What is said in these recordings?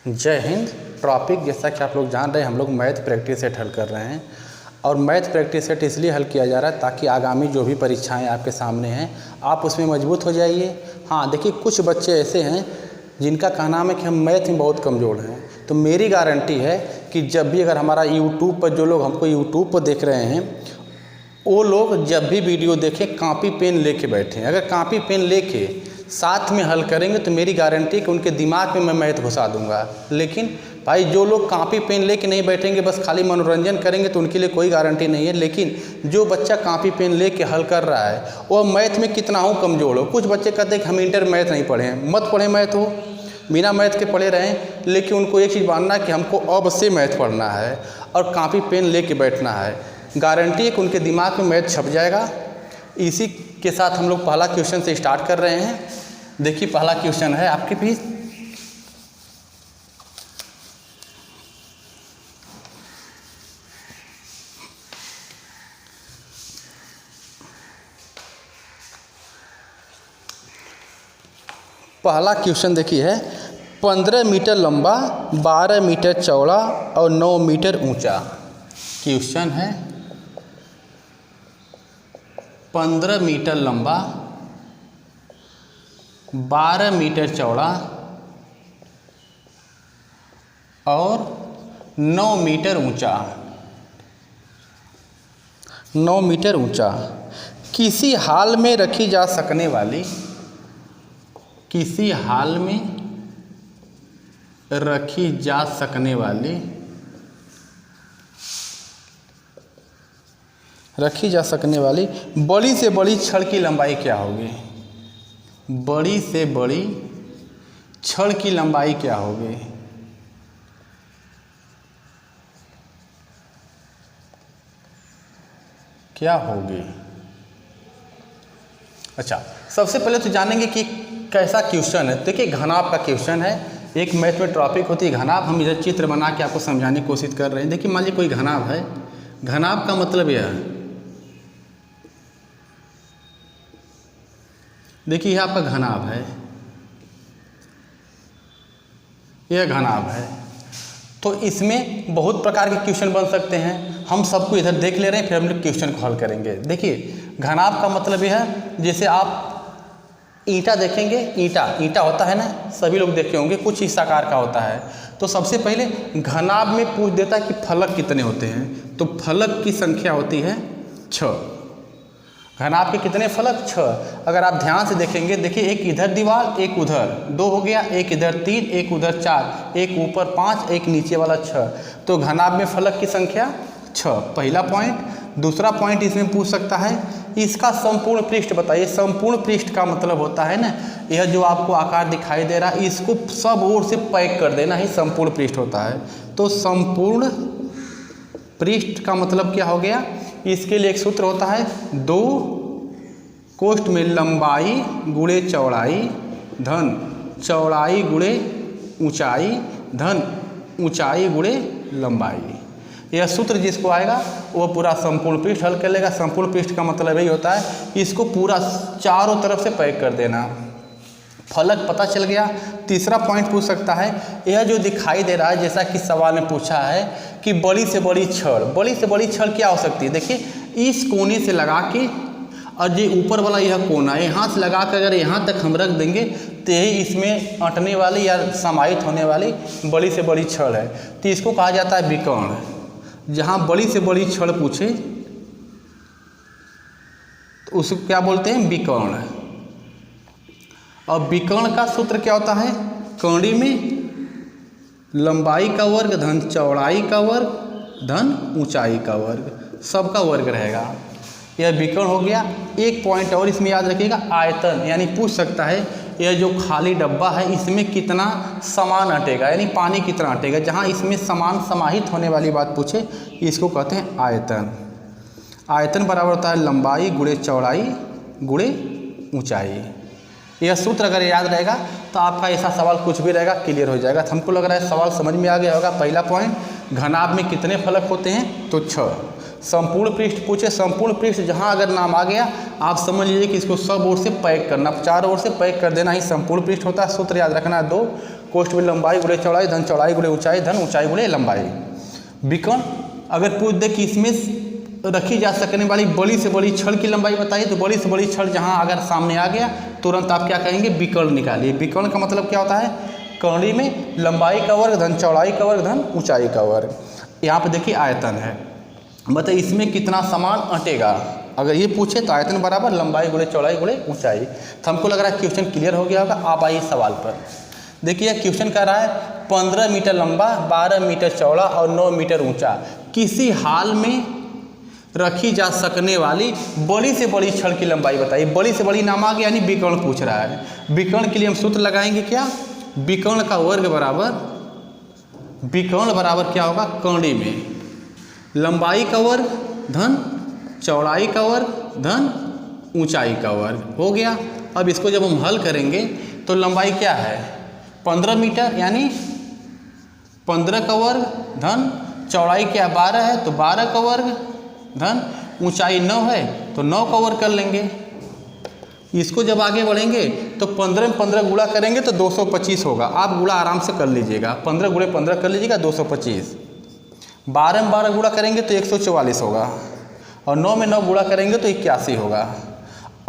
जय हिंद। टॉपिक जैसा कि आप लोग जान रहे हैं, हम लोग मैथ प्रैक्टिस सेट हल कर रहे हैं और मैथ प्रैक्टिस सेट इसलिए हल किया जा रहा है ताकि आगामी जो भी परीक्षाएं आपके सामने हैं आप उसमें मजबूत हो जाइए। हाँ देखिए, कुछ बच्चे ऐसे हैं जिनका कहना है कि हम मैथ में बहुत कमज़ोर हैं, तो मेरी गारंटी है कि जब भी अगर हमारा यूट्यूब पर जो लोग हमको यूट्यूब पर देख रहे हैं वो लोग जब भी वीडियो देखें कापी पेन लेके बैठें। अगर कापी पेन लेके साथ में हल करेंगे तो मेरी गारंटी है कि उनके दिमाग में मैं मैथ घुसा दूंगा। लेकिन भाई जो लोग कापी पेन लेके नहीं बैठेंगे, बस खाली मनोरंजन करेंगे, तो उनके लिए कोई गारंटी नहीं है। लेकिन जो बच्चा कापी पेन लेके हल कर रहा है वो मैथ में कितना हो कमज़ोर हो। कुछ बच्चे कहते हैं कि हम इंटर मैथ नहीं पढ़े हैं, मत पढ़े मैथ हो, बिना मैथ के पढ़े रहें, लेकिन उनको एक चीज़ मानना कि हमको अब से मैथ पढ़ना है और कापी पेन लेके बैठना है। गारंटी है कि उनके दिमाग में मैथ छप जाएगा। इसी के साथ हम लोग पहला क्वेश्चन से स्टार्ट कर रहे हैं। देखिए पहला क्वेश्चन है आपके भी पहला क्वेश्चन देखिए है 15 मीटर लंबा, 12 मीटर चौड़ा और 9 मीटर ऊंचा। क्वेश्चन है 15 मीटर लंबा, 12 मीटर चौड़ा और 9 मीटर ऊंचा। 9 मीटर ऊंचा किसी हाल में रखी जा सकने वाली, किसी हाल में रखी जा सकने वाली, रखी जा सकने वाली बड़ी से बड़ी छड़ की लंबाई क्या होगी? बड़ी से बड़ी छड़ की लंबाई क्या होगी? क्या होगी? अच्छा, सबसे पहले तो जानेंगे कि कैसा क्वेश्चन है। देखिए घनाभ का क्वेश्चन है। एक मैथ में टॉपिक होती है घनाभ। हम इधर चित्र बना के आपको समझाने की कोशिश कर रहे हैं। देखिए मान लीजिए कोई घनाभ है। घनाभ का मतलब यह है, देखिए यह आपका घनाभ है, यह घनाभ है। तो इसमें बहुत प्रकार के क्वेश्चन बन सकते हैं। हम सबको इधर देख ले रहे हैं, फिर हम लोग क्वेश्चन को हल करेंगे। देखिए घनाभ का मतलब यह है, जैसे आप ईंटा देखेंगे, ईंटा होता है ना, सभी लोग देखे होंगे, कुछ इस आकार का होता है। तो सबसे पहले घनाभ में पूछ देता है कि फलक कितने होते हैं, तो फलक की संख्या होती है 6। घनाभ के कितने फलक? 6। अगर आप ध्यान से देखेंगे, देखिए एक इधर दीवार, एक उधर, 2 हो गया, एक इधर 3, एक उधर 4, एक ऊपर 5, एक नीचे वाला 6। तो घनाभ में फलक की संख्या 6, पहला पॉइंट। दूसरा पॉइंट इसमें पूछ सकता है इसका संपूर्ण पृष्ठ बताइए। संपूर्ण पृष्ठ का मतलब होता है ना, यह जो आपको आकार दिखाई दे रहा है इसको सब ओर से पैक कर देना ही संपूर्ण पृष्ठ होता है। तो संपूर्ण पृष्ठ का मतलब क्या हो गया? इसके लिए एक सूत्र होता है 2 कोष्ठ में लंबाई गुणे चौड़ाई धन चौड़ाई गुणे ऊंचाई धन ऊंचाई गुणे लंबाई। यह सूत्र जिसको आएगा वो पूरा संपूर्ण पृष्ठ हल कर लेगा। संपूर्ण पृष्ठ का मतलब यही होता है इसको पूरा चारों तरफ से पैक कर देना। फलक पता चल गया। तीसरा पॉइंट पूछ सकता है, यह जो दिखाई दे रहा है, जैसा कि सवाल में पूछा है कि बड़ी से बड़ी छड़, बड़ी से बड़ी छड़ क्या हो सकती है? देखिए इस कोने से लगा के और जो ऊपर वाला यह कोना है, यहाँ से लगा कर अगर यहाँ तक हम रख देंगे तो यही इसमें अटने वाली या समाहित होने वाली बड़ी से बड़ी छड़ है। तो इसको कहा जाता है विकर्ण। जहाँ बड़ी से बड़ी छड़ पूछे तो उसको क्या बोलते हैं? विकर्ण। और विकर्ण का सूत्र क्या होता है? कौड़ी में लंबाई का वर्ग धन चौड़ाई का वर्ग धन ऊंचाई का वर्ग, सबका वर्ग रहेगा। यह विकर्ण हो गया। एक पॉइंट और इसमें याद रखिएगा, आयतन। यानी पूछ सकता है यह जो खाली डब्बा है इसमें कितना सामान अटेगा, यानी पानी कितना अटेगा। जहाँ इसमें सामान समाहित होने वाली बात पूछे इसको कहते हैं आयतन। आयतन बराबर होता है लंबाई गुणे चौड़ाई गुणे ऊंचाई। यह सूत्र अगर याद रहेगा तो आपका ऐसा सवाल कुछ भी रहेगा क्लियर हो जाएगा। तो हमको लग रहा है सवाल समझ में आ गया होगा। पहला पॉइंट, घनाभ में कितने फलक होते हैं? तो 6। संपूर्ण पृष्ठ पूछे, संपूर्ण पृष्ठ जहाँ अगर नाम आ गया आप समझ लीजिए कि इसको सब ओर से पैक करना, चारों ओर से पैक कर देना ही संपूर्ण पृष्ठ होता है। सूत्र याद रखना, 2 कोष्ठ में लंबाई गुणे चौड़ाई धन चौड़ाई गुणे ऊंचाई धन ऊंचाई गुणे लंबाई। विकर्ण अगर पूछ दे कि इसमें रखी जा सकने वाली बड़ी से बड़ी छड़ की लंबाई बताइए, तो बड़ी से बड़ी छड़ जहां अगर सामने आ गया तुरंत आप क्या कहेंगे, विकर्ण निकालिए। विकर्ण का मतलब क्या होता है, कर्णी में लंबाई का वर्ग धन चौड़ाई का वर्ग धन ऊंचाई का वर्ग। यहाँ पे देखिए आयतन है, बताइए इसमें कितना सामान अटेगा। अगर ये पूछे तो आयतन बराबर लंबाई गुणे चौड़ाई गुणे ऊंचाई। तो हमको लग रहा है क्वेश्चन क्लियर हो गया होगा। आप आइए सवाल पर। देखिए क्वेश्चन कह रहा है 15 मीटर लंबा 12 मीटर चौड़ा और 9 मीटर ऊंचा किसी हाल में रखी जा सकने वाली बड़ी से बड़ी छड़ की लंबाई बताइए। बड़ी से बड़ी नाम आ गया, यानी विकर्ण पूछ रहा है। विकर्ण के लिए हम सूत्र लगाएंगे क्या, विकर्ण का वर्ग बराबर, विकर्ण बराबर क्या होगा, कर्णी में लंबाई का वर्ग धन चौड़ाई का वर्ग धन ऊंचाई का वर्ग हो गया। अब इसको जब हम हल करेंगे तो लंबाई क्या है 15 मीटर, यानी 15 का वर्ग धन चौड़ाई क्या 12 है तो 12 का वर्ग धन ऊंचाई 9 है तो 9 का वर्ग कर लेंगे। इसको जब आगे बढ़ेंगे तो 15 में 15 गुणा करेंगे तो 225 होगा। आप गुणा आराम से कर लीजिएगा, 15 गुणे 15 कर लीजिएगा 225। 12 में 12 गुणा करेंगे तो 144 होगा और 9 में 9 गुणा करेंगे तो 81 होगा।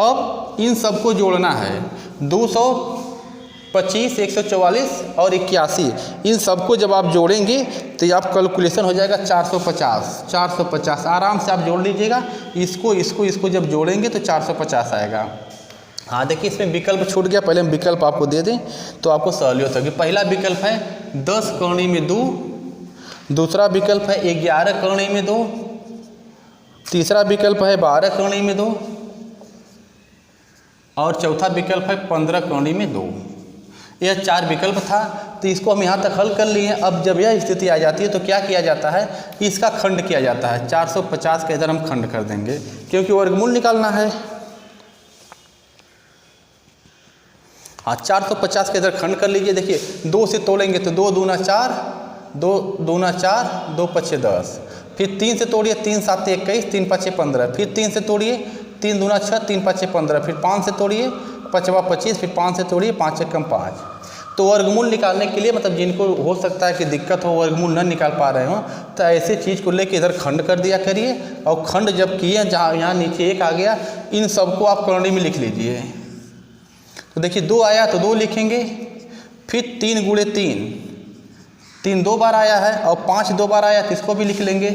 अब इन सबको जोड़ना है, 225, 144 और 81, इन सबको जब आप जोड़ेंगे तो ये आप कैलकुलेशन हो जाएगा 450। आराम से आप जोड़ लीजिएगा, इसको जब जोड़ेंगे तो 450 आएगा। हाँ देखिए इसमें विकल्प छूट गया, पहले हम विकल्प आपको दे दें तो आपको सहूलियत होगी। पहला विकल्प है 10 कर्णी में 2, दूसरा विकल्प है 11 कर्णी में 2, तीसरा विकल्प है 12 कर्णी में 2 और चौथा विकल्प है 15 कर्णी में 2। यह 4 विकल्प था, तो इसको हम यहाँ तक हल कर लिए। अब जब यह स्थिति आ जाती है तो क्या किया जाता है, इसका खंड किया जाता है। 450 के इधर हम खंड कर देंगे क्योंकि वर्गमूल निकालना है। हाँ 450 के इधर खंड कर लीजिए। देखिए 2 से तोड़ेंगे तो 2 दूना 4, 2 दूना 4, 2 पछे 10, फिर 3 से तोड़िए 3 7 21, 3 5 15, फिर 3 से तोड़िए 3 दूना 6, 3 5 15, फिर 5 से तोड़िए 5 25, फिर 5 से तोड़िए 5 1 5। तो वर्गमूल निकालने के लिए मतलब जिनको हो सकता है कि दिक्कत हो, वर्गमूल न निकाल पा रहे हो, तो ऐसे चीज़ को लेके इधर खंड कर दिया करिए। और खंड जब किए, जहाँ यहाँ नीचे 1 आ गया, इन सबको आप कर्णी में लिख लीजिए। तो देखिए 2 आया तो 2 लिखेंगे, फिर 3 गुणे 3 2 बार आया है और 5 2 बार आया तो इसको भी लिख लेंगे।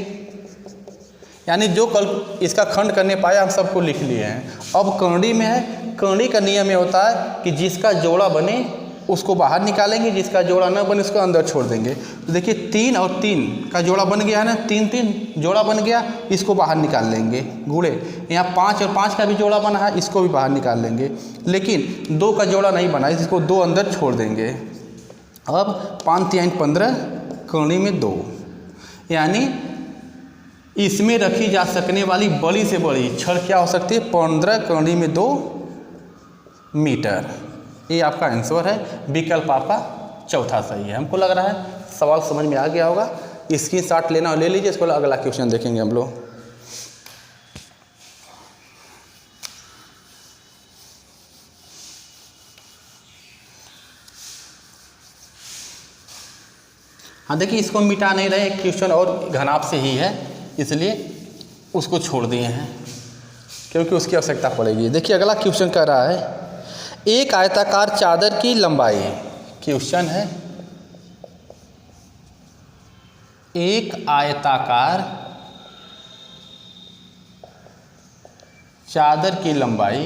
यानी जो कल इसका खंड करने पाया हम सबको लिख लिए हैं। अब कर्णी में है, कर्णी का नियम ये होता है कि जिसका जोड़ा बने उसको बाहर निकालेंगे, जिसका जोड़ा न बने उसको अंदर छोड़ देंगे। तो देखिए 3 और 3 का जोड़ा बन गया है ना, 3 3 जोड़ा बन गया, इसको बाहर निकाल लेंगे गुणे। यहाँ 5 और 5 का भी जोड़ा बना है, इसको भी बाहर निकाल लेंगे। लेकिन 2 का जोड़ा नहीं बना, इसको 2 अंदर छोड़ देंगे। अब 5 3 15 कर्णी में 2, यानी इसमें रखी जा सकने वाली बड़ी से बड़ी छड़ क्या हो सकती है, 15 कर्णी में 2 मीटर। ये आपका आंसर है। विकल्प आपका चौथा सही है। हमको लग रहा है सवाल समझ में आ गया होगा। स्क्रीनशॉट लेना हो ले लीजिए, इसको अगला क्वेश्चन देखेंगे हम लोग। हाँ देखिए इसको मिटा नहीं रहे, क्वेश्चन और घनाभ से ही है, इसलिए उसको छोड़ दिए हैं क्योंकि उसकी आवश्यकता पड़ेगी। देखिए अगला क्वेश्चन कह रहा है एक आयताकार चादर की लंबाई, क्वेश्चन है एक आयताकार चादर की लंबाई,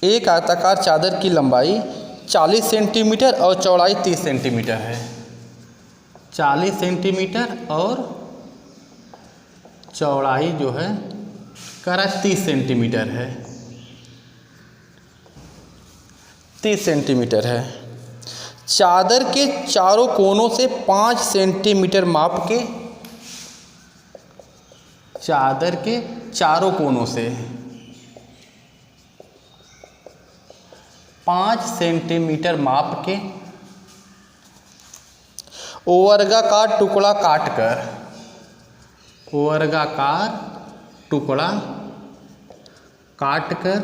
एक आयताकार चादर की लंबाई 40 सेंटीमीटर और चौड़ाई 30 सेंटीमीटर है। 40 सेंटीमीटर और चौड़ाई जो है कह रहा है 30 सेंटीमीटर है, 30 सेंटीमीटर है। चादर के चारों कोनों से 5 सेंटीमीटर माप के, चादर के चारों कोनों से 5 सेंटीमीटर माप के वर्गाकार टुकड़ा काटकर, वर्गाकार टुकड़ा काटकर,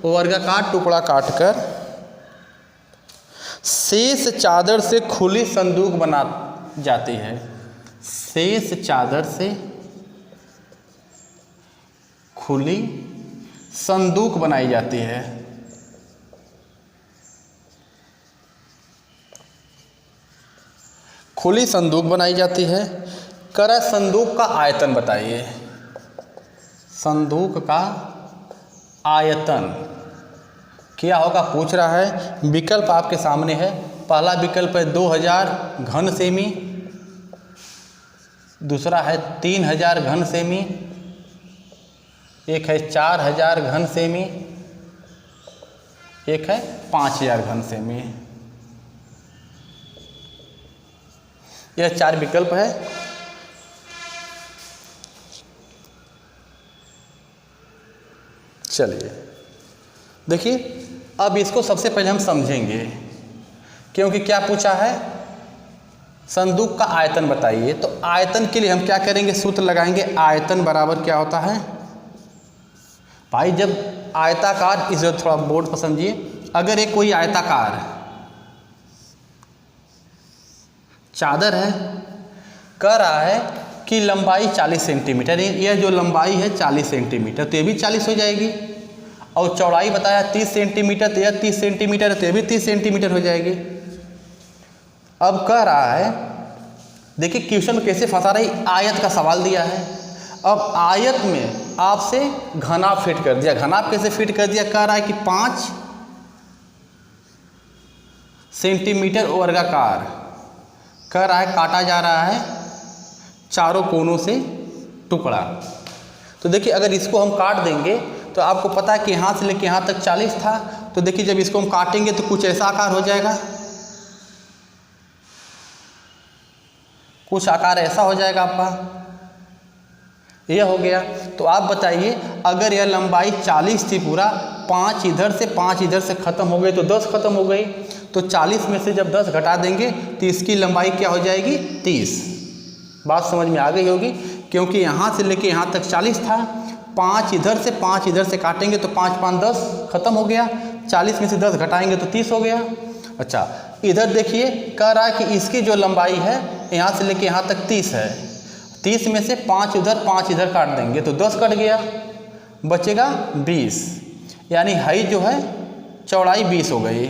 वर्गाकार टुकड़ा काटकर शेष चादर से खुली संदूक बना जाती है। शेष चादर से खुली संदूक बनाई जाती है। खुली संदूक बनाई जाती है। करा संदूक का आयतन बताइए। संदूक का आयतन क्या होगा पूछ रहा है। विकल्प आपके सामने है। पहला विकल्प है 2000 घन सेमी, दूसरा है 3000 घन सेमी, एक है 4000 घन सेमी, एक है 5000 घन सेमी। यह 4 विकल्प है। चलिए देखिए, अब इसको सबसे पहले हम समझेंगे, क्योंकि क्या पूछा है, संदूक का आयतन बताइए। तो आयतन के लिए हम क्या करेंगे, सूत्र लगाएंगे। आयतन बराबर क्या होता है भाई, जब आयताकार, इसे थोड़ा बोर्ड पर समझिए। अगर एक कोई आयताकार चादर है, कह रहा है कि लंबाई 40 सेंटीमीटर है, यह जो लंबाई है 40 सेंटीमीटर, तो ये भी 40 हो जाएगी। और चौड़ाई बताया 30 सेंटीमीटर, तो यह 30 सेंटीमीटर है, तो ये भी 30 सेंटीमीटर हो जाएगी। अब कह रहा है, देखिए क्वेश्चन में कैसे फंसा रही, आयत का सवाल दिया है। अब आयत में आपसे घनाभ फिट कर दिया। घनाभ कैसे फिट कर दिया, कह रहा है कि 5 सेंटीमीटर वर्गाकार, कह रहा है काटा जा रहा है चारों कोनों से टुकड़ा। तो देखिए अगर इसको हम काट देंगे तो आपको पता है कि यहाँ से लेके यहाँ तक 40 था। तो देखिए जब इसको हम काटेंगे तो कुछ ऐसा आकार हो जाएगा, कुछ आकार ऐसा हो जाएगा आपका, यह हो गया। तो आप बताइए, अगर यह लंबाई 40 थी पूरा, 5 इधर से 5 इधर से ख़त्म हो गई तो 10 ख़त्म हो गई। तो 40 में से जब 10 घटा देंगे तो इसकी लंबाई क्या हो जाएगी, 30। बात समझ में आ गई होगी, क्योंकि यहाँ से लेके यहाँ तक 40 था, 5 इधर से 5 इधर से काटेंगे तो 5 5 10 ख़त्म हो गया। 40 में से 10 घटाएंगे तो 30 हो गया। अच्छा, इधर देखिए, कह रहा है कि इसकी जो लंबाई है यहाँ से लेके यहाँ तक 30 है। 30 में से 5 उधर 5 इधर काट देंगे तो 10 कट गया, बचेगा 20। यानी हाइट जो है चौड़ाई 20 हो गई।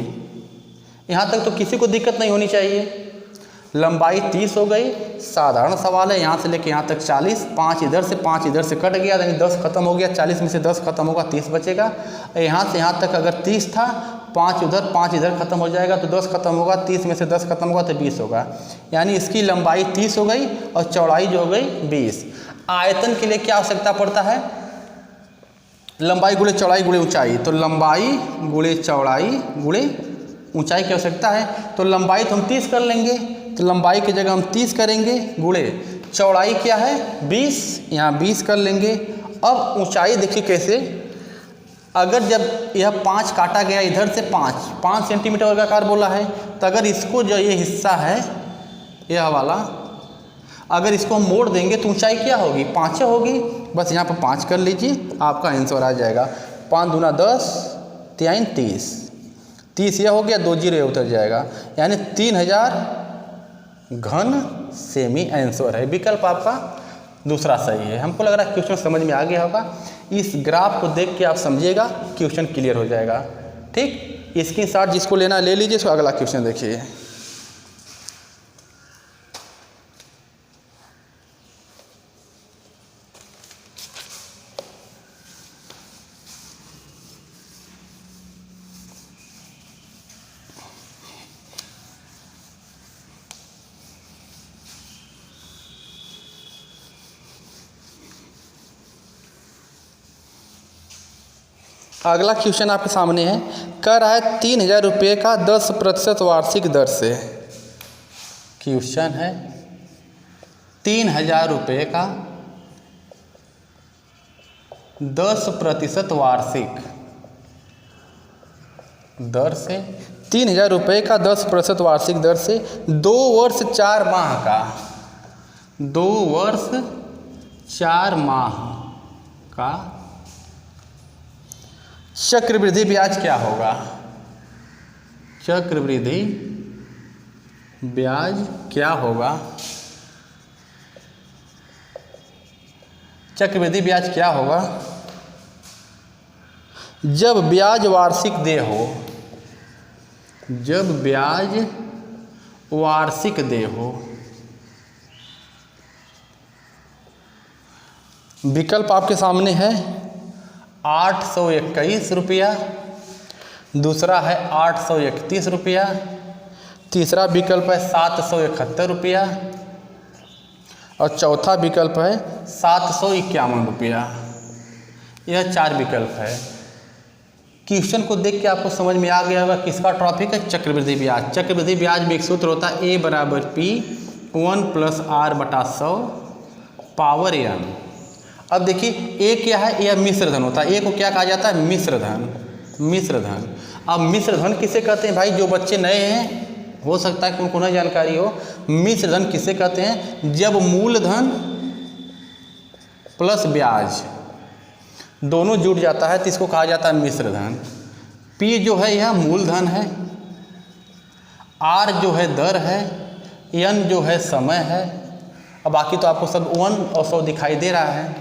यहाँ तक तो किसी को दिक्कत नहीं होनी चाहिए। लंबाई 30 हो गई, साधारण सवाल है। यहाँ से लेके यहाँ तक 40, 5 इधर से 5 इधर से कट गया, यानी 10 खत्म हो गया। 40 में से 10 खत्म होगा, 30 बचेगा। यहाँ से यहाँ तक अगर 30 था, 5 उधर 5 इधर खत्म हो जाएगा तो 10 खत्म होगा। 30 में से 10 खत्म होगा तो 20 होगा। यानी इसकी लंबाई 30 हो गई और चौड़ाई जो हो गई 20। आयतन के लिए क्या आवश्यकता पड़ता है, लंबाई गुणे चौड़ाई गुणे ऊंचाई। तो लंबाई गुणे चौड़ाई गुणे ऊंचाई की आवश्यकता है। तो लंबाई तो हम 30 कर लेंगे, तो लंबाई की जगह हम 30 करेंगे, गुणे चौड़ाई क्या है 20, यहाँ 20 कर लेंगे। अब ऊंचाई देखिए कैसे, अगर जब यह 5 काटा गया, इधर से 5 सेंटीमीटर वर्गाकार बोला है, तो अगर इसको जो ये हिस्सा है यह वाला, अगर इसको हम मोड़ देंगे तो ऊंचाई क्या होगी, 5 होगी। बस यहाँ पर 5 कर लीजिए, आपका आंसर आ जाएगा। 5 दूना 10, 3 30, 30 यह हो गया, 2 जीरो उतर जाएगा, यानी 3000 घन सेमी आंसर है। विकल्प आपका दूसरा सही है। हमको लग रहा है क्वेश्चन समझ में आ गया होगा। इस ग्राफ को देख के आप समझिएगा, क्वेश्चन क्लियर हो जाएगा। ठीक, इसकी शॉट जिसको लेना ले लीजिए। इसको अगला क्वेश्चन देखिए। अगला क्वेश्चन आपके सामने है, कह रहा है 3000 रुपये का 10% वार्षिक दर से। क्वेश्चन है 3000 रुपये का 10% वार्षिक दर से, 3000 रुपये का 10% वार्षिक दर से 2 वर्ष 4 माह का, 2 वर्ष 4 माह का चक्रवृद्धि ब्याज क्या होगा। चक्रवृद्धि ब्याज क्या होगा, चक्रवृद्धि ब्याज क्या होगा जब ब्याज वार्षिक देय हो, जब ब्याज वार्षिक देय हो। विकल्प आपके सामने है 821 रुपया, दूसरा है 831 रुपया, तीसरा विकल्प है 771 रुपया और चौथा विकल्प है 751 रुपया। यह 4 विकल्प है। क्वेश्चन को देख के आपको समझ में आ गया होगा किसका टॉपिक है, चक्रवृद्धि ब्याज। चक्रवृद्धि ब्याज में एक सूत्र होता है A = P 1 + R/100 power n। अब देखिए A क्या है, यह मिश्र धन होता है। A को क्या कहा जाता है, मिश्र धन, मिश्र धन। अब मिश्र धन किसे कहते हैं भाई, जो बच्चे नए हैं हो सकता है कि उनको न जानकारी हो, मिश्र धन किसे कहते हैं, जब मूलधन प्लस ब्याज दोनों जुड़ जाता है तो इसको कहा जाता है मिश्र धन। P जो है यह मूलधन है, R जो है दर है, N जो है समय है, अब बाकी तो आपको सब 1 और 100 दिखाई दे रहा है।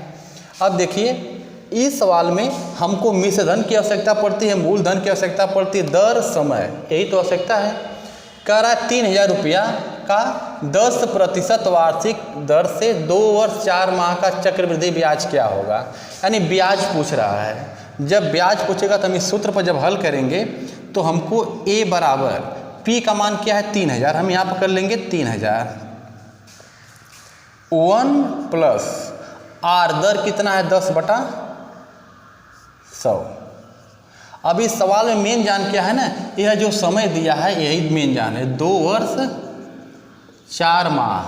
अब देखिए इस सवाल में हमको मिश्र धन की आवश्यकता पड़ती है, मूलधन की आवश्यकता पड़ती है, दर समय, यही तो आवश्यकता है। कह रहा है 3000 रुपया का 10% वार्षिक दर से 2 वर्ष 4 माह का चक्रवृद्धि ब्याज क्या होगा, यानी ब्याज पूछ रहा है। जब ब्याज पूछेगा तो हम इस सूत्र पर जब हल करेंगे तो हमको A = P का मान क्या है 3000, हम यहाँ पर कर लेंगे 3000, 1 + R दर कितना है 10/100। अब इस सवाल में मेन जान क्या है ना, यह जो समय दिया है यही मेन जान है, 2 वर्ष 4 माह।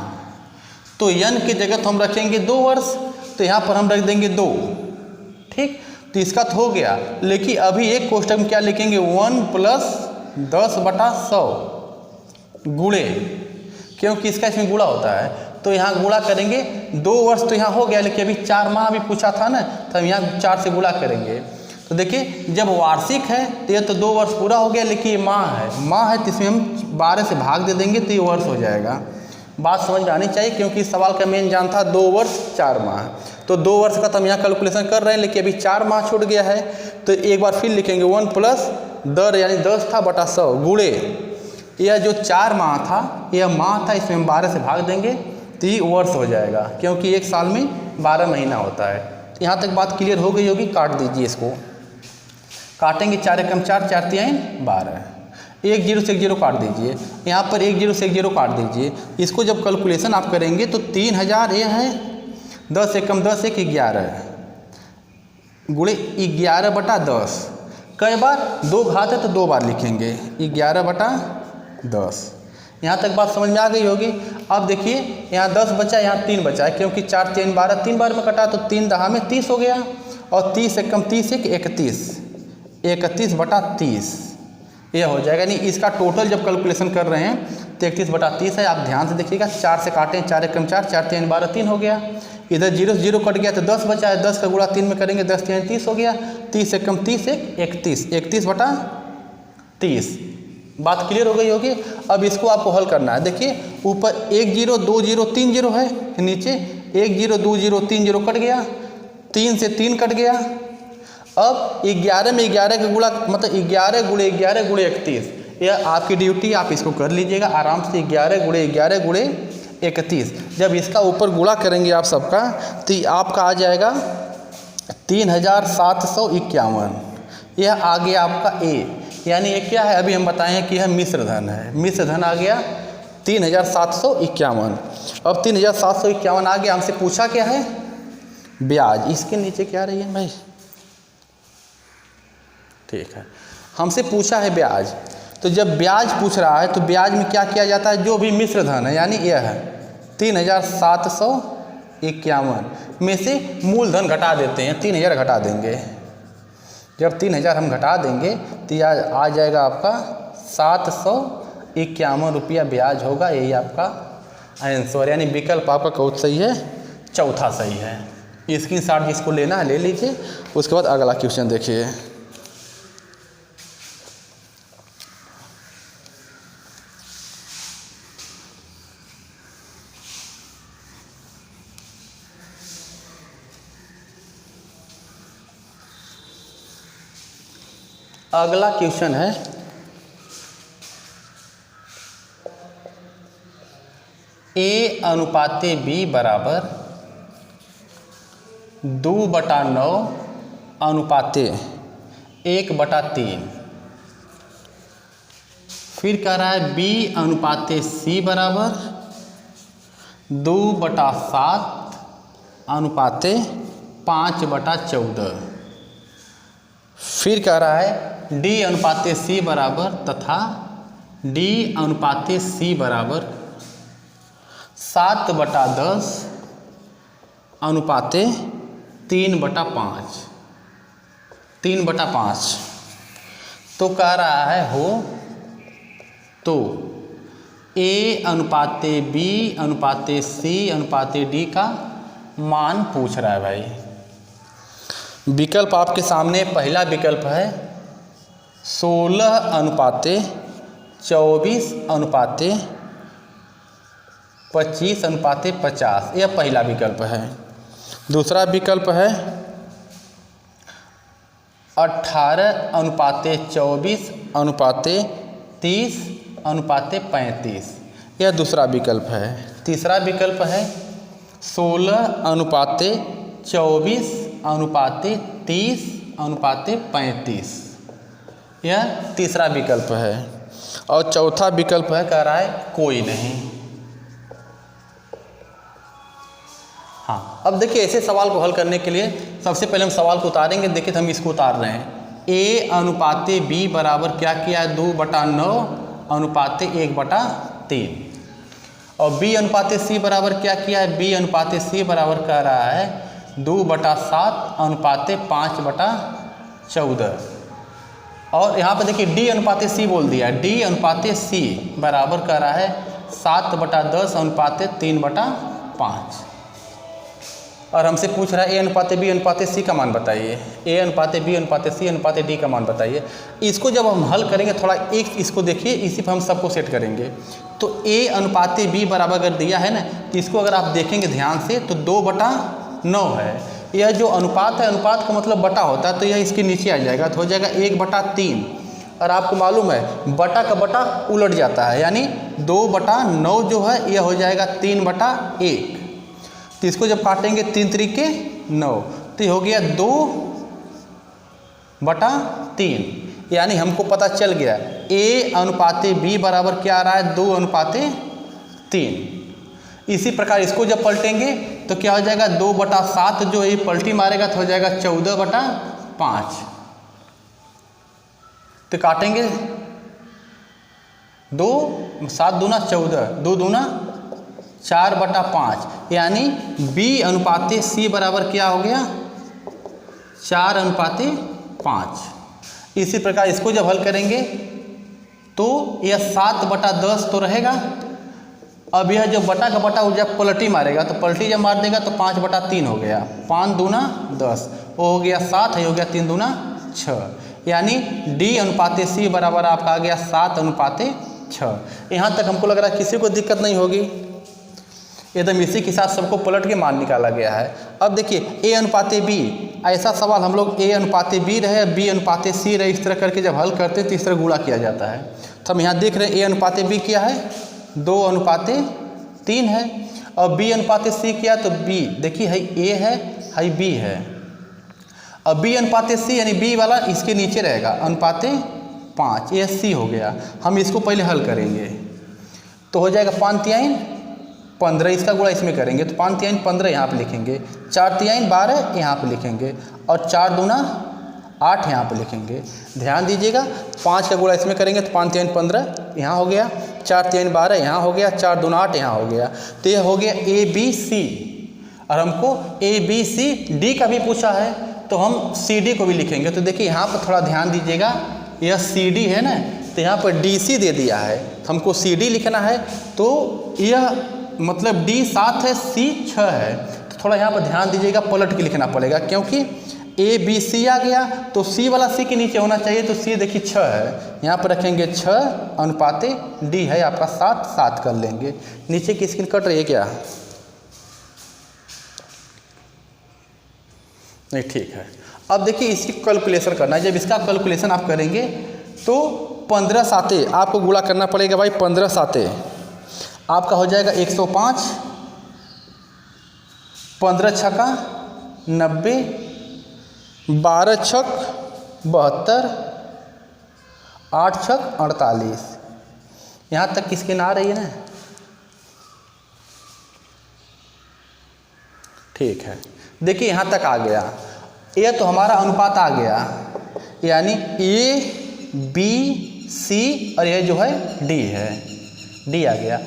तो n की जगह तो हम रखेंगे 2 वर्ष, तो यहाँ पर हम रख देंगे 2, ठीक। तो इसका तो हो गया, लेकिन अभी एक कोष्टक में क्या लिखेंगे 1 + 10/100 गुणे, क्योंकि इसका इसमें गुणा होता है तो यहाँ गुणा करेंगे। 2 वर्ष तो यहाँ हो गया, लेकिन अभी 4 माह भी पूछा था ना, तो हम यहाँ 4 से गुणा करेंगे। तो देखिए जब वार्षिक है तो यह तो 2 वर्ष पूरा हो गया, लेकिन ये माह है तो इसमें हम 12 से भाग दे देंगे तो ये वर्ष हो जाएगा। बात समझ में आनी चाहिए, क्योंकि इस सवाल का मेन जान था 2 वर्ष 4 माह। तो 2 वर्ष का तो हम यहाँ कैलकुलेशन कर रहे हैं, लेकिन अभी 4 माह छूट गया है, तो एक बार फिर लिखेंगे 1 + दर यानी 10 था बटा 100 गुणे, यह जो 4 माह था यह माह था, इसमें हम 12 से भाग देंगे तो ये वर्ष हो जाएगा, क्योंकि एक साल में 12 महीना होता है। यहाँ तक बात क्लियर हो गई होगी। काट दीजिए, इसको काटेंगे 4 × 4 = 4 × 12, 1 0 से 1 0 काट दीजिए, यहाँ पर 1 0 से 1 0 काट दीजिए। इसको जब कैलकुलेशन आप करेंगे तो 3000 ये है, 10 × 10 = 11 गुणे 11/10। कई बार 2 घात है तो 2 बार लिखेंगे 11/10। यहाँ तक बात समझ में आ गई होगी। अब देखिए यहाँ 10 बचा, यहाँ 3 बचा है, क्योंकि 4 3 12, 3 बार में कटा तो 3 दहा में 30 हो गया, और 30 × 30 = 31, 31/30 यह हो जाएगा। यानी इसका टोटल जब कैलकुलेशन कर रहे हैं तो 31/30 है। आप ध्यान से देखिएगा, 4 से काटें, 4 × 4 = 4 3 12 3 हो गया, इधर 0 से 0 कट गया तो 10 बचा है, 10 का गुणा 3 में करेंगे 10 3 30 हो गया, 30 × 30 = 31, 31/30। बात क्लियर हो गई होगी। अब इसको आपको हल करना है। देखिए ऊपर 1 0 2 0 3 0 है, नीचे 1 0 2 0 3 0 कट गया, 3 से 3 कट गया। अब 11 में 11 का गुणा, मतलब 11 × 11 × 31, यह आपकी ड्यूटी, आप इसको कर लीजिएगा आराम से। 11 × 11 × 31, जब इसका ऊपर गुणा करेंगे आप सबका तो आपका आ जाएगा 3751। यह आ गया आपका A, यानी ये क्या है, अभी हम बताएं कि यह मिश्र धन है। मिश्र धन आ गया 3751। अब 3751 आ गया, हमसे पूछा क्या है, ब्याज। इसके नीचे क्या रही है भाई, ठीक है, हमसे पूछा है ब्याज। तो जब ब्याज पूछ रहा है तो ब्याज में क्या किया जाता है, जो भी मिश्र धन है, यानी यह है 3751 में से मूलधन घटा देते हैं, 3000 घटा देंगे। जब 3000 हम घटा देंगे तो यह आ जाएगा आपका 751 रुपया ब्याज होगा। यही आपका आंसर, यानी विकल्प आपका कौन सही है, चौथा सही है। स्क्रीनशॉट जिसको लेना है ले लीजिए। उसके बाद अगला क्वेश्चन देखिए। अगला क्वेश्चन है A अनुपाते B बराबर 2/9 अनुपाते 1/3। फिर कह रहा है B अनुपाते C बराबर 2/7 अनुपाते 5/14। फिर कह रहा है D अनुपाते C बराबर तथा D अनुपाते C बराबर 7/10 अनुपाते 3/5। 3/5 तो कह रहा है हो तो A अनुपाते B अनुपाते C अनुपाते D का मान पूछ रहा है भाई। विकल्प आपके सामने पहला विकल्प है 16 अनुपाते 24 अनुपाते 25 अनुपाते 50, यह पहला विकल्प है। दूसरा विकल्प है 18 अनुपाते 24 अनुपाते 30 अनुपाते 35, यह दूसरा विकल्प है। तीसरा विकल्प है 16 अनुपाते 24 अनुपाते 30 अनुपाते 35, यह तीसरा विकल्प है। और चौथा विकल्प है कह रहा है कोई नहीं। हाँ, अब देखिए ऐसे सवाल को हल करने के लिए सबसे पहले हम सवाल को उतारेंगे। देखिए हम इसको उतार रहे हैं। A अनुपाते B बराबर क्या किया है 2/9 अनुपाते 1/3। और B अनुपाते C बराबर क्या किया है B अनुपाते C बराबर कह रहा है 2/7 अनुपाते 5/14। और यहाँ पर देखिए D अनुपाते C बोल दिया। D अनुपाते C बराबर कह रहा है 7/10 अनुपाते 3/5। और हमसे पूछ रहा है A अनुपाते B अनुपाते C का मान बताइए। A अनुपाते B अनुपाते C अनुपाते D का मान बताइए। इसको जब हम हल करेंगे थोड़ा एक इसको देखिए, इसी पर हम सबको सेट करेंगे। तो A अनुपाते B बराबर अगर दिया है ना, तो इसको अगर आप देखेंगे ध्यान से तो 2/9 है। यह जो अनुपात है, अनुपात का मतलब बटा होता है, तो यह इसके नीचे आ जाएगा तो हो जाएगा 1/3। और आपको मालूम है बटा का बटा उलट जाता है, यानी 2/9 जो है यह हो जाएगा 3/1। तो इसको जब काटेंगे 3 त्रिके 9, तो ये हो गया 2/3। यानी हमको पता चल गया A अनुपाते B बराबर क्या आ रहा है 2/3। इसी प्रकार इसको जब पलटेंगे तो क्या हो जाएगा 2/7 जो ये पलटी मारेगा तो हो जाएगा 14/5। तो काटेंगे 2 7 दूना 14, 2 दूना 4/5, यानी B अनुपाते C बराबर क्या हो गया 4/5। इसी प्रकार इसको जब हल करेंगे तो यह 7/10 तो रहेगा। अब यह जो बटा का बटा जब पलटी मारेगा तो पलटी जब मार देगा तो 5/3 हो गया। 5 दूना 10, वो हो गया 7, है हो गया 3 दूना 6, यानी D अनुपाते C बराबर आपका आ गया 7/6। यहाँ तक हमको लग रहा है किसी को दिक्कत नहीं होगी, एकदम इसी के साथ सबको पलट के मान निकाला गया है। अब देखिए A अनुपाते B, ऐसा सवाल हम लोग A अनुपाते B रहे B अनुपाते C रहे इस तरह करके जब हल करते हैं तो इस तरह गुणा किया जाता है। तो हम यहाँ देख रहे हैं A अनुपाते B क्या है 2/3 है, और B अनुपाते C किया तो B देखिए है A है B है। अब B अनुपाते C यानी B वाला इसके नीचे रहेगा अनुपाते 5, यह C हो गया। हम इसको पहले हल करेंगे तो हो जाएगा 5 तिहाई 15, इसका गुणा इसमें करेंगे तो 5 तिहाई 15 यहाँ पे लिखेंगे, 4 तिहाई 12 यहाँ पे लिखेंगे, और 4 दूना 8 यहाँ पे लिखेंगे। ध्यान दीजिएगा 5 का गुणा इसमें करेंगे तो 5 तिहाई 15 यहाँ हो गया, 4 तिहाई 12 यहाँ हो गया, 4 दूना 8 यहाँ हो गया। तो यह हो गया ABC। और हमको ABCD का भी पूछा है तो हम CD को भी लिखेंगे। तो देखिए यहाँ पर थोड़ा ध्यान दीजिएगा, यह CD है ना, तो यहाँ पर DC दे दिया है, हमको CD लिखना है। तो यह मतलब D 7 है C 6 है, तो थोड़ा यहाँ पर ध्यान दीजिएगा, पलट के लिखना पड़ेगा क्योंकि ABC आ गया तो C वाला C के नीचे होना चाहिए। तो C देखिए 6 है, यहाँ पर रखेंगे 6 अनुपाते D है आपका 7, 7 कर लेंगे। नीचे की स्क्रीन कट रही है क्या? नहीं, ठीक है। अब देखिए इसकी कैलकुलेशन करना है। जब इसका कैलकुलेशन आप करेंगे तो 15 साते आपको गुणा करना पड़ेगा भाई। 15 साते आपका हो जाएगा 105, 15 छक्का 90, 12 छक 72, 8 छक 48। यहाँ तक किसके ना आ रही है ना? ठीक है, देखिए यहाँ तक आ गया। ये तो हमारा अनुपात आ गया, यानी A B C और ये जो है D है, D आ गया।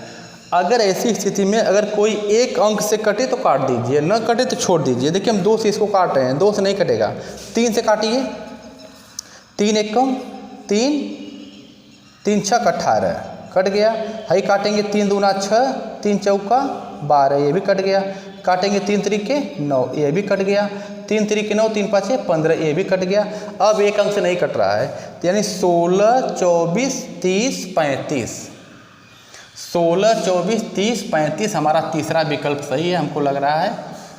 अगर ऐसी स्थिति में अगर कोई एक अंक से कटे तो काट दीजिए, न कटे तो छोड़ दीजिए। देखिए हम 2 से इसको काट रहे हैं, 2 से नहीं कटेगा, 3 से काटिए। 3 एकम 3, 3 छक 18 कट गया। हाई काटेंगे 3 दूना 6, 3 चौका 12, ये भी कट गया। काटेंगे 3 तरीके 9, ये भी कट गया। 3 तरीके 9, 3 पाँचे 15, ये भी कट गया। अब एक अंक से नहीं कट रहा है, यानी 16, 24, 30, 35। 16, 24, 30, 35 हमारा तीसरा विकल्प सही है। हमको लग रहा है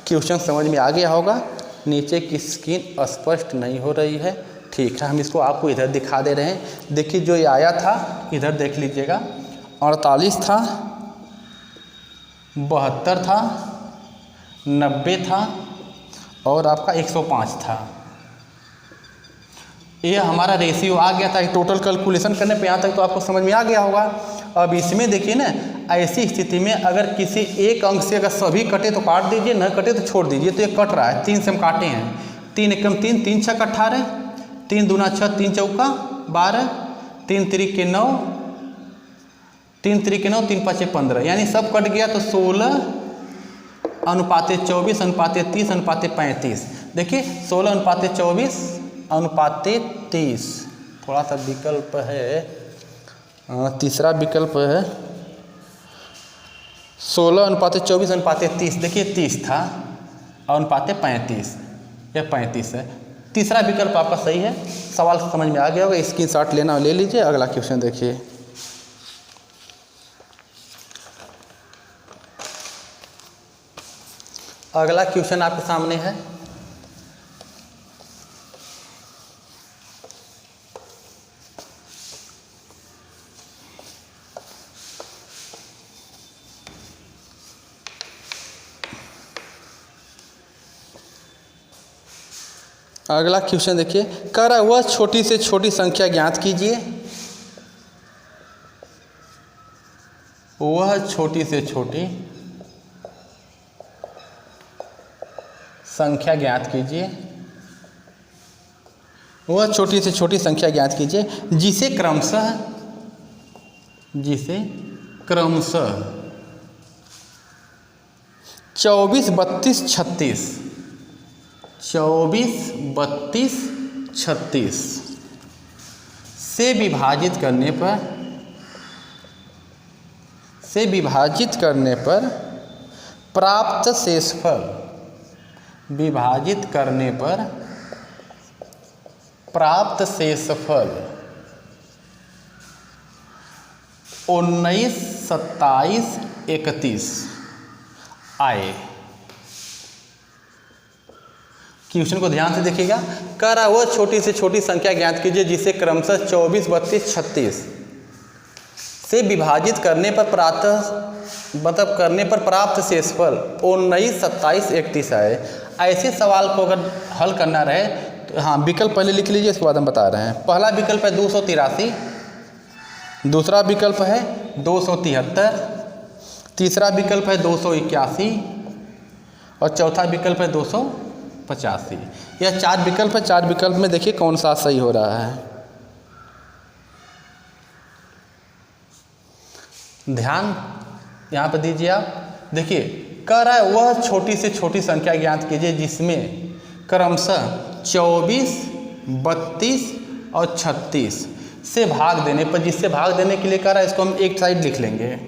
क्वेश्चन समझ में आ गया होगा। नीचे की स्क्रीन स्पष्ट नहीं हो रही है, ठीक है, हम इसको आपको इधर दिखा दे रहे हैं। देखिए जो ये आया था इधर देख लीजिएगा, 48 था, 72 था, 90 था और आपका 105 था। ये हमारा रेशियो आ गया था। टोटल कैलकुलेशन करने पे यहाँ तक तो आपको समझ में आ गया होगा। अब इसमें देखिए ना, ऐसी स्थिति में अगर किसी एक अंक से अगर सभी कटे तो काट दीजिए, न कटे तो छोड़ दीजिए। तो ये कट रहा है, 3 से हम काटे हैं। 3 एकम 3, 3 छक 18, 3 दूना 6, 3 चौका 12, 3 तरीके 9, 3 तरीके 9, 3 पाँचे 15, यानी सब कट गया। तो 16 अनुपाते 24 अनुपाते 30 अनुपाते 35। देखिए 16 अनुपाते 24 अनुपाते 30। थोड़ा सा विकल्प है, तीसरा विकल्प है 16 अनुपाते 24 अनुपाते 30। देखिए 30 था और अनुपाते 35, यह 35 है। तीसरा विकल्प आपका सही है। सवाल समझ में आ गया होगा, स्क्रीनशॉट लेना ले लीजिए। अगला क्वेश्चन देखिए। अगला क्वेश्चन आपके सामने है। अगला क्वेश्चन देखिए, कह रहा है वह छोटी से छोटी संख्या ज्ञात कीजिए। वह छोटी से छोटी संख्या ज्ञात कीजिए। वह छोटी से छोटी संख्या ज्ञात कीजिए जिसे क्रमशः 24, 32, 36 24, 32, 36 से विभाजित करने पर प्राप्त शेषफल, विभाजित करने पर प्राप्त शेषफल 19, 27, 31 आए। क्वेश्चन को ध्यान से देखिएगा। कह रहा वह छोटी से छोटी संख्या ज्ञात कीजिए जिसे क्रमशः 24, 32, 36 से विभाजित करने पर प्राप्त शेषफल 19, 27, 31 आए। ऐसे सवाल को अगर हल करना रहे तो हाँ, विकल्प पहले लिख लीजिए, इसके बाद हम बता रहे हैं। पहला विकल्प है 283, दूसरा विकल्प है 273, तीसरा विकल्प है 281 और चौथा विकल्प है 285। यह 4 विकल्प है। 4 विकल्प में देखिए कौन सा सही हो रहा है। ध्यान यहाँ पर दीजिए आप। देखिए कह रहा है वह छोटी से छोटी संख्या ज्ञात कीजिए जिसमें क्रमशः 24, 32 और 36 से भाग देने पर, जिससे भाग देने के लिए कह रहा है इसको हम एक साइड लिख लेंगे।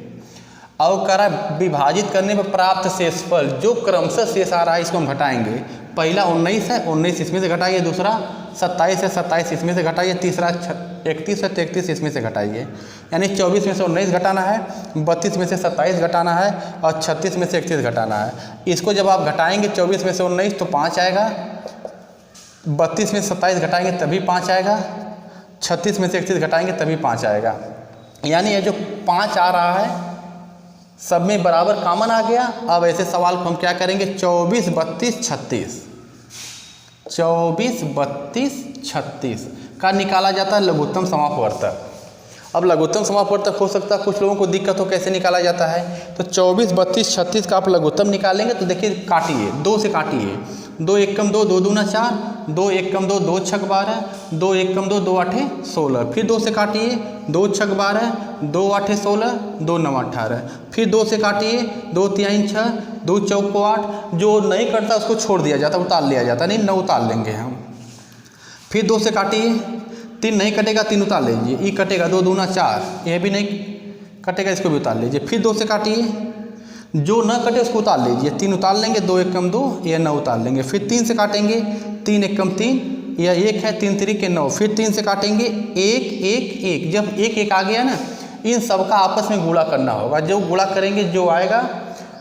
और कह रहा है विभाजित करने पर प्राप्त शेषफल, जो क्रमशः शेष आ रहा है इसको हम घटाएंगे। पहला 19 है, 19 इसमें से घटाइए। दूसरा 27 है, 27 इसमें से घटाइए। तीसरा 31 है, 31 इसमें से घटाइए। यानी 24 में से 19 घटाना है, 32 में से 27 घटाना है और 36 में से 31 घटाना है। इसको जब आप घटाएंगे 24 में से 19 तो 5 आएगा, 32 में 27 घटाएंगे तभी 5 आएगा, 36 में से 31 घटाएंगे तभी 5 आएगा। यानी ये जो 5 आ रहा है सब में बराबर कॉमन आ गया। अब ऐसे सवाल को हम क्या करेंगे, 24, 32, 36, 24, 32, 36 का निकाला जाता है लघुत्तम समापवर्तक। अब लघुत्तम समापवर्तक हो सकता है कुछ लोगों को दिक्कत हो कैसे निकाला जाता है, तो 24, 32, 36 का आप लघुत्तम निकालेंगे तो देखिए काटिए, 2 से काटिए, 2 एकम 2, 2 दूना 4, 2 एकम 2, 2 छक 12, 2 एकम 2, 2 आठे 16, फिर 2 से काटिए, 2 छक 12, 2 आठे 16, 2 नौ 18, फिर 2 से काटिए, 2 तिहाई 6, 2 चौको 8, जो नहीं कटता उसको छोड़ दिया जाता, उतार लिया जाता, नहीं 9 उतार लेंगे हम। फिर 2 से काटिए, 3 नहीं कटेगा, 3 उतार लीजिए, ई कटेगा, 2 दूना 4, यह भी नहीं कटेगा, इसको भी उतार लीजिए। फिर 2 से काटिए, जो न कटे उसको उतार लीजिए, 3 उतार लेंगे, 2 एकम 2, यह 9 उतार लेंगे। फिर 3 से काटेंगे, 3 एकम 3, यह 1 है, 3 3 के 9, फिर 3 से काटेंगे, 1 1 1, जब 1 1 आ गया ना, इन सब का आपस में गुणा करना होगा, जो गुणा करेंगे जो आएगा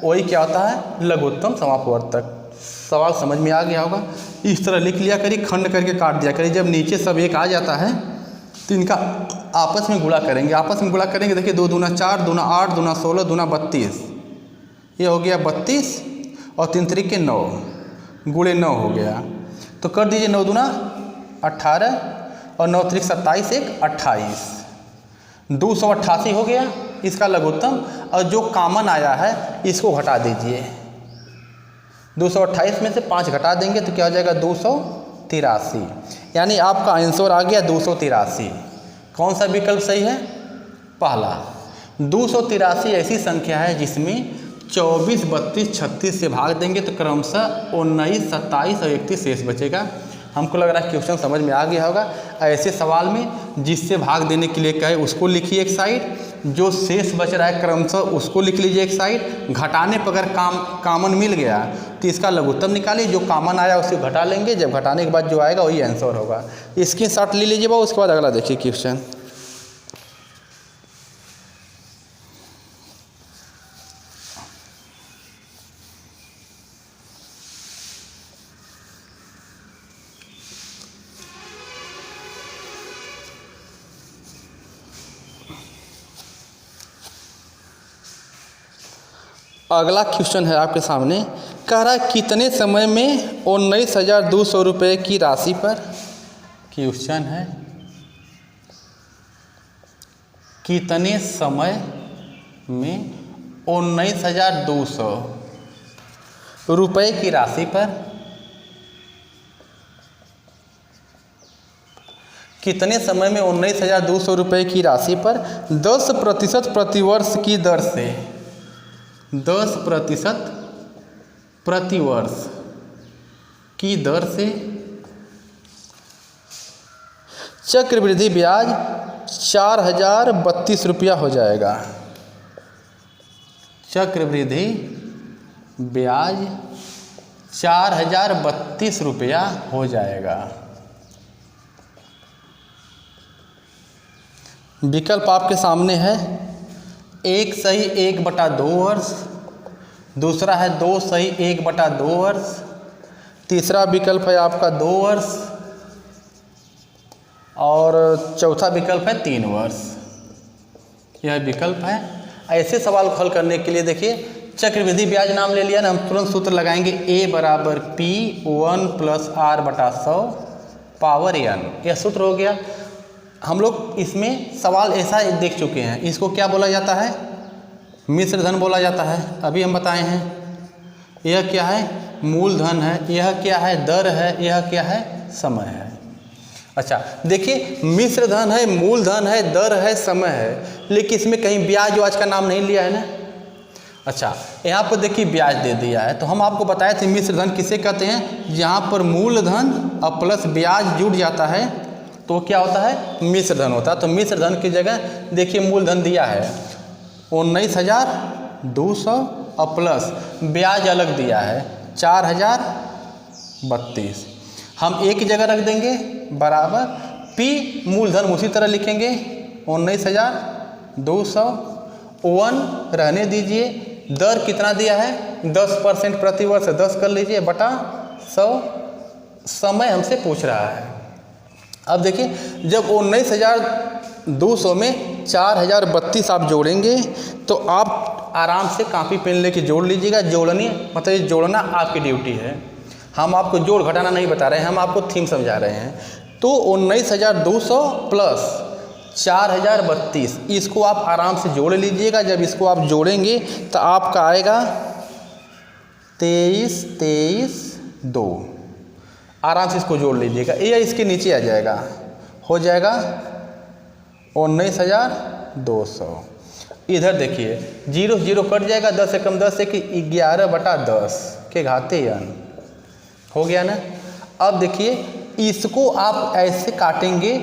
वही क्या होता है, लघुत्तम समापवर्तक। सवाल समझ में आ गया होगा। इस तरह लिख लिया करिए, खंड करके काट दिया करिए, जब नीचे सब 1 आ जाता है तो इनका आपस में गुणा करेंगे, आपस में गुणा करेंगे, देखिए 2 दूना 4, दूना 8, दूना 16, दूना 32, ये हो गया 32 और 3 3 के 9, गुणे 9 हो गया, तो कर दीजिए 9 दूना 18 और 9 3 27, 1 28, 288 हो गया इसका लघुत्तम। और जो कॉमन आया है इसको घटा दीजिए, 228 में से 5 घटा देंगे तो क्या हो जाएगा, 283, यानी आपका आंसर आ गया 283। कौन सा विकल्प सही है, पहला। 283 ऐसी संख्या है जिसमें 24, 32, 36 से भाग देंगे तो क्रमशः 19, 27 और 31 शेष बचेगा। हमको लग रहा है क्वेश्चन समझ में आ गया होगा। ऐसे सवाल में जिससे भाग देने के लिए कहे उसको लिखिए एक साइड, जो शेष बच रहा है क्रमशः उसको लिख लीजिए एक साइड। घटाने पर अगर कॉमन मिल गया तो इसका लघुत्तम निकालिए, जो कॉमन आया उसे घटा लेंगे, जब घटाने के बाद जो आएगा वही आंसर होगा। स्क्रीनशॉट ले लीजिए, उसके बाद अगला देखिए क्वेश्चन। अगला क्वेश्चन है आपके सामने, कह रहा है कितने समय में 19,200 रुपये की राशि पर। क्वेश्चन है कितने समय में 19,200 रुपये की राशि पर, कितने समय में 19,200 रुपये की राशि पर 10% प्रतिवर्ष की दर से, 10% प्रतिवर्ष की दर से चक्रवृद्धि ब्याज 4,032 रुपया हो जाएगा। चक्रवृद्धि ब्याज 4,032 रुपया हो जाएगा। विकल्प आपके सामने है, 1 सही 1/2 वर्ष, दूसरा है 2 सही 1/2 वर्ष, तीसरा विकल्प है आपका 2 वर्ष और चौथा विकल्प है 3 वर्ष। यह विकल्प है। ऐसे सवाल को हल करने के लिए देखिए, चक्रवृद्धि ब्याज नाम ले लिया ना, हम तुरंत सूत्र लगाएंगे, A बराबर P1 + R/100 पावर n। यह सूत्र हो गया। हम लोग इसमें सवाल ऐसा देख चुके हैं, इसको क्या बोला जाता है, मिश्र धन बोला जाता है, अभी हम बताए हैं। यह क्या है, मूलधन है, यह क्या है, दर है, यह क्या है, समय है। अच्छा देखिए, मिश्र धन है, मूलधन है, दर है, समय है, लेकिन इसमें कहीं ब्याज आज का नाम नहीं लिया है ना। अच्छा यहाँ पर देखिए ब्याज दे दिया है, तो हम आपको बताए थे मिश्र धन किसे कहते हैं, जहाँ पर मूलधन और प्लस ब्याज जुड़ जाता है तो क्या होता है, मिश्र धन होता है। तो मिश्र धन की जगह देखिए मूलधन दिया है 19,200 और प्लस ब्याज अलग दिया है 4,032। हम एक जगह रख देंगे बराबर P मूलधन उसी तरह लिखेंगे 19,200, 1 रहने दीजिए, दर कितना दिया है 10% प्रतिवर्ष, 10 कर लीजिए बटा 100, समय हमसे पूछ रहा है। अब देखिए जब 19,200 में 4,032 आप जोड़ेंगे तो आप आराम से कापी पेन लेके जोड़ लीजिएगा। जोड़नी मतलब जोड़ना आपकी ड्यूटी है, हम आपको जोड़ घटाना नहीं बता रहे हैं, हम आपको थीम समझा रहे हैं। तो 19,200 प्लस 4,032 इसको आप आराम से जोड़ लीजिएगा। जब इसको आप जोड़ेंगे तो आपका आएगा 23,2। आराम से इसको जोड़ लीजिएगा, ये इसके नीचे आ जाएगा, हो जाएगा 19,200। इधर देखिए 0 0 कट जाएगा, 10 से कम 10 से कि 11/10 के घाते n हो गया ना। अब देखिए इसको आप ऐसे काटेंगे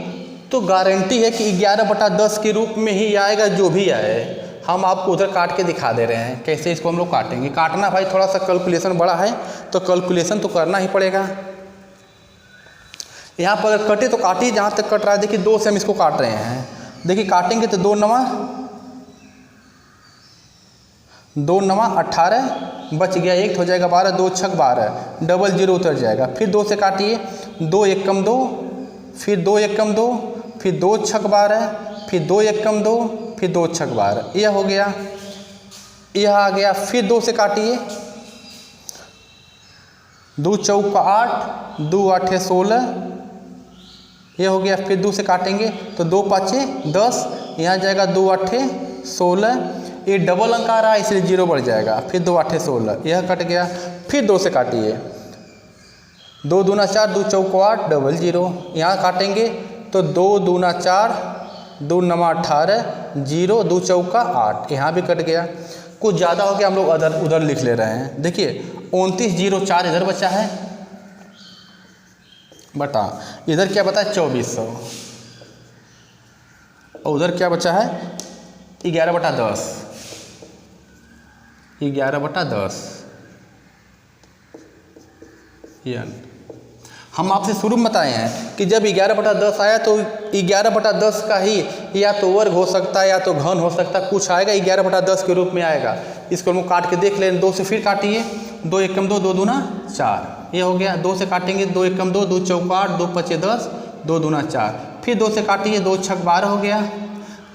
तो गारंटी है कि 11/10 के रूप में ही आएगा जो भी आए। हम आपको उधर काट के दिखा दे रहे हैं कैसे इसको हम लोग काटेंगे। काटना भाई थोड़ा सा कैलकुलेशन बड़ा है तो कैलकुलेशन तो करना ही पड़ेगा। यहाँ पर अगर कटे तो काटिए, जहाँ तक कट रहा है। देखिए 2 से हम इसको काट रहे हैं। देखिए काटेंगे तो 2 9 18 बच गया, 1 हो जाएगा 12, 2 6 12, डबल 0 उतर जाएगा। फिर 2 से काटिए, 2 1 कम 2, फिर 2 1 कम 2, फिर 2 6 12, फिर 2 1 कम 2, फिर 2 6 12, यह हो गया, यह आ गया। फिर 2 से काटिए, 2 4 8, 2 8 16, यह हो गया। फिर 2 से काटेंगे तो 2 5 10, यहाँ जाएगा 2 8 16, ये डबल अंक आ रहा है इसलिए 0 बढ़ जाएगा। फिर 2 8 16, यह कट गया। फिर 2 से काटिए, 2 दूना 4, 2 चौको 8, डबल 0, यहाँ काटेंगे तो 2 दूना 4, 2 9 18, 0, 2 चौका 8, यहाँ भी कट गया। कुछ ज़्यादा हो गया, हम लोग उधर लिख ले रहे हैं। देखिए 29,04 इधर बचा है बटा, इधर क्या बता है 2400, और उधर क्या बचा है 11/10, 11/10 n। हम आपसे शुरू में बताए हैं कि जब 11/10 आया तो 11/10 का ही या तो वर्ग हो सकता है या तो घन हो सकता है, कुछ आएगा 11/10 के रूप में आएगा। इसको हम काट के देख लें। 2 से फिर काटिए, 2 1 कम 2, 2 दूना 4, ये हो गया। 2 से काटेंगे, 2 1 कम 2, 2 चौका 8, 2 5 10, 2 दूना 4। फिर 2 से काटिए, 2 6 12 हो गया।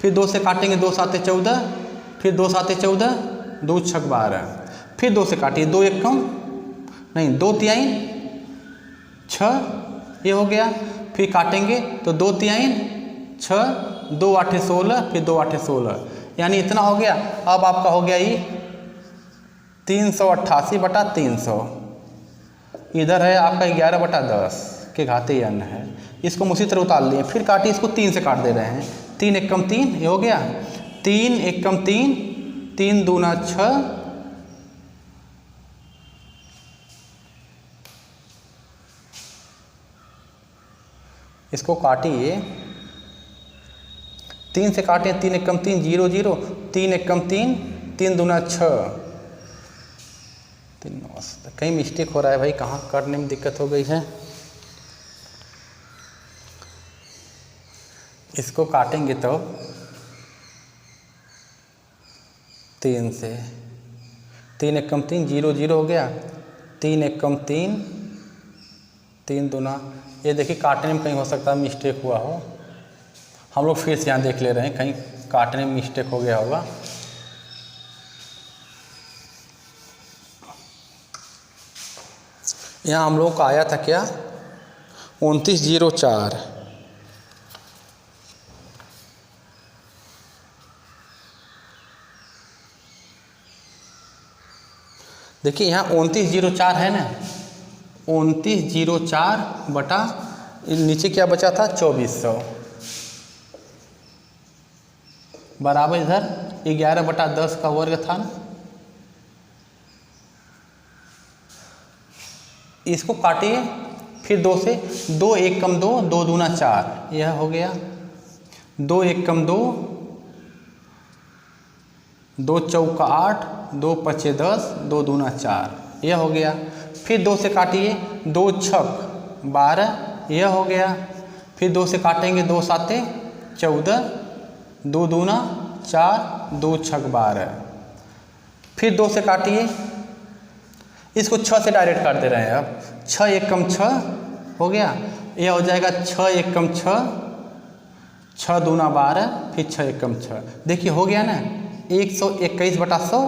फिर 2 से काटेंगे, 2 7 14, फिर 2 7 14, 2 6 12। फिर 2 से काटिए, 2 1 कम नहीं 2 3 6, ये हो गया। फिर काटेंगे तो 2 3 6, 2 8 16, फिर 2 8 16, यानी इतना हो गया। अब आपका हो गया ये 388/300। इधर है आपका 11/10 के घाते n है। इसको हम उसी तरह उतार लिए। फिर काटिए, इसको 3 से काट दे रहे हैं। 3 1 कम 3, ये हो गया। 3 1 कम 3, 3 दूना 6, इसको काटिए। 3 से काटें, 3 1 कम 3 0 0, 3 1 कम 3, 3 दूना 6, 3 9। कहीं मिस्टेक हो रहा है भाई, कहाँ करने में दिक्कत हो गई है। इसको काटेंगे तो 3 से, 3 1 कम 3 0 0 हो गया। 3 1 कम 3, 3 दूना, ये देखिए काटने में कहीं हो सकता है मिस्टेक हुआ हो। हम लोग फिर से यहाँ देख ले रहे हैं, कहीं काटने में मिस्टेक हो गया होगा। यहाँ हम लोगों का आया था क्या 29,04। देखिए यहाँ 29,04 है ना, 29,04 बटा नीचे क्या बचा था 2400 बराबर इधर 11/10 का वर्ग था ना। इसको काटिए, फिर 2 से, 2 1 कम 2, 2 दूना 4, यह हो गया। 2 1 कम 2, 2 चौका 8, 2 5 10, 2 दूना 4, यह हो गया। फिर 2 से काटिए, 2 6 12, यह हो गया। फिर 2 से काटेंगे, 2 7 14, 2 दूना 4, 2 6 12। फिर 2 से काटिए, इसको 6 से डायरेक्ट काट दे रहे हैं। अब 6 1 कम 6, हो गया। यह हो जाएगा 6 एकम 6, 6 दूना 12, फिर 6 एकम 6। देखिए हो गया ना 121/100।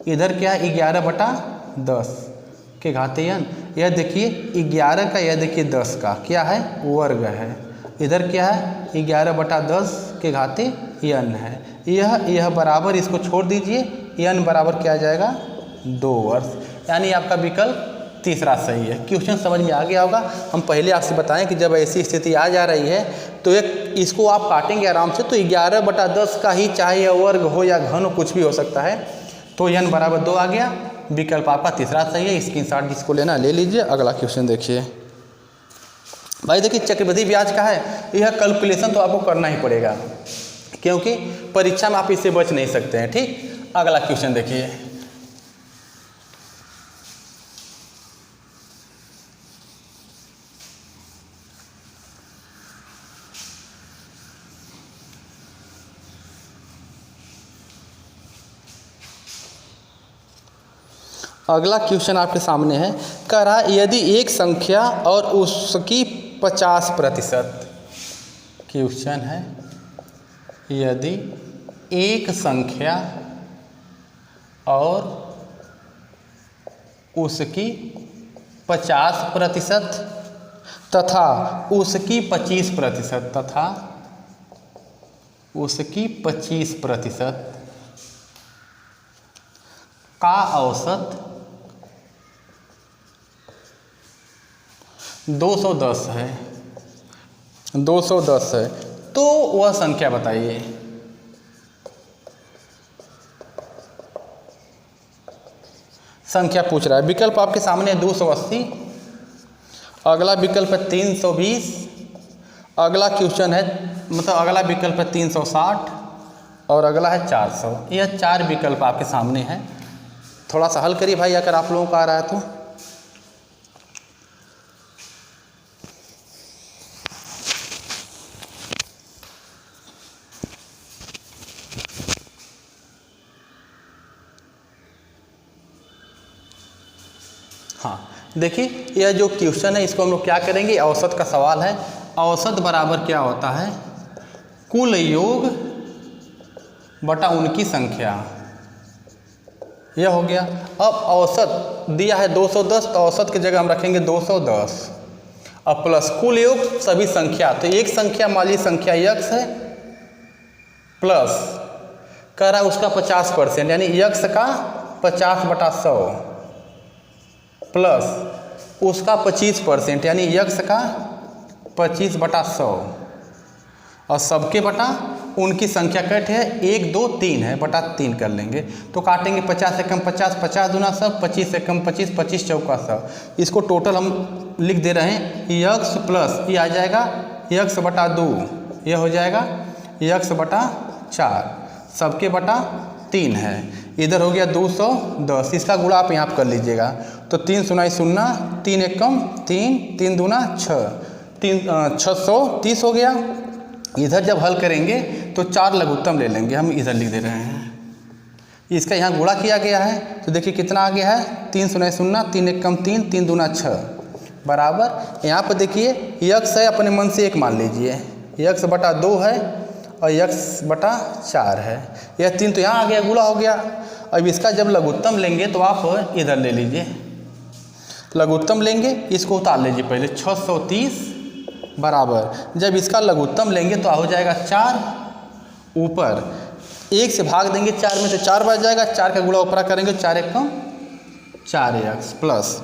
इधर क्या है 11/10 के घाते n। यह देखिए 11 का, यह देखिए 10 का क्या है वर्ग है। इधर क्या है 11/10 के घाते n है। यह बराबर, इसको छोड़ दीजिए, n बराबर क्या आ जाएगा 2 वर्ष। यानी आपका विकल्प तीसरा सही है। क्वेश्चन समझ में आ गया होगा। हम पहले आपसे बताएं कि जब ऐसी स्थिति आ जा रही है तो एक इसको आप काटेंगे आराम से, तो 11/10 का ही चाहे यह वर्ग हो या घन हो, कुछ भी हो सकता है। तो n बराबर 2 आ गया, विकल्प आपका तीसरा सही है। स्क्रीनशॉट जिसको लेना ले लीजिए। अगला क्वेश्चन देखिए भाई। देखिए चक्रवृद्धि ब्याज का है, यह कैलकुलेशन तो आपको करना ही पड़ेगा क्योंकि परीक्षा में आप इससे बच नहीं सकते हैं। ठीक, अगला क्वेश्चन देखिए। अगला क्वेश्चन आपके सामने है, कह रहा यदि एक संख्या और उसकी 50%। क्वेश्चन है यदि एक संख्या और उसकी 50% तथा उसकी 25% तथा उसकी 25% का औसत 210 है, 210 है, तो वह संख्या बताइए। संख्या पूछ रहा है। विकल्प आपके सामने है 280, अगला विकल्प है 320, अगला क्वेश्चन है मतलब अगला विकल्प है 360 और अगला है 400। यह 4 विकल्प आपके सामने हैं। थोड़ा सा हल करिए भाई अगर आप लोगों का आ रहा है तो। हाँ देखिए, यह जो क्वेश्चन है इसको हम लोग क्या करेंगे, औसत का सवाल है। औसत बराबर क्या होता है, कुल योग बटा उनकी संख्या। यह हो गया। अब औसत दिया है 210, तो औसत की जगह हम रखेंगे 210 अब प्लस कुल योग सभी संख्या। तो एक संख्या मान ली संख्या x है, प्लस कह रहा है उसका 50% यानी x का 50/100 प्लस उसका 25% यानी x का 25/100 और सबके बटा उनकी संख्या कट है 1 2 3 है, बटा 3 कर लेंगे। तो काटेंगे 50 एकम 50, 50 दूना 100, 25 एकम 25, 25 चौका 100। इसको टोटल हम लिख दे रहे हैं x प्लस ये आ जाएगा x/2, यह हो जाएगा x/4, सबके बटा 3 है। इधर हो गया 210, इसका गुणा आप यहाँ पर कर लीजिएगा। तो 3 सुनाई 0, 3 एकम 3, 3 दूना 6, 630 हो गया। इधर जब हल करेंगे तो 4 लघुत्तम ले लेंगे, हम इधर लिख दे रहे हैं। इसका यहाँ गुणा किया गया है तो देखिए कितना आ गया है, 3 सुनाई 0, 3 एकम 3, 3 दूना 6 बराबर। यहाँ पर देखिए x है, अपने मन से 1 मान लीजिए, x/2 है और x/4 है। यह 3 तो यहाँ आ गया, गुणा हो गया। अब इसका जब लघुत्तम लेंगे तो आप इधर ले लीजिए, लघुत्तम लेंगे, इसको उतार लीजिए पहले। 630 बराबर जब इसका लघुत्तम लेंगे तो हो जाएगा 4, ऊपर 1 से भाग देंगे 4 में तो 4 बच जाएगा, 4 का गुणा ऊपर करेंगे 4 एकम 4x प्लस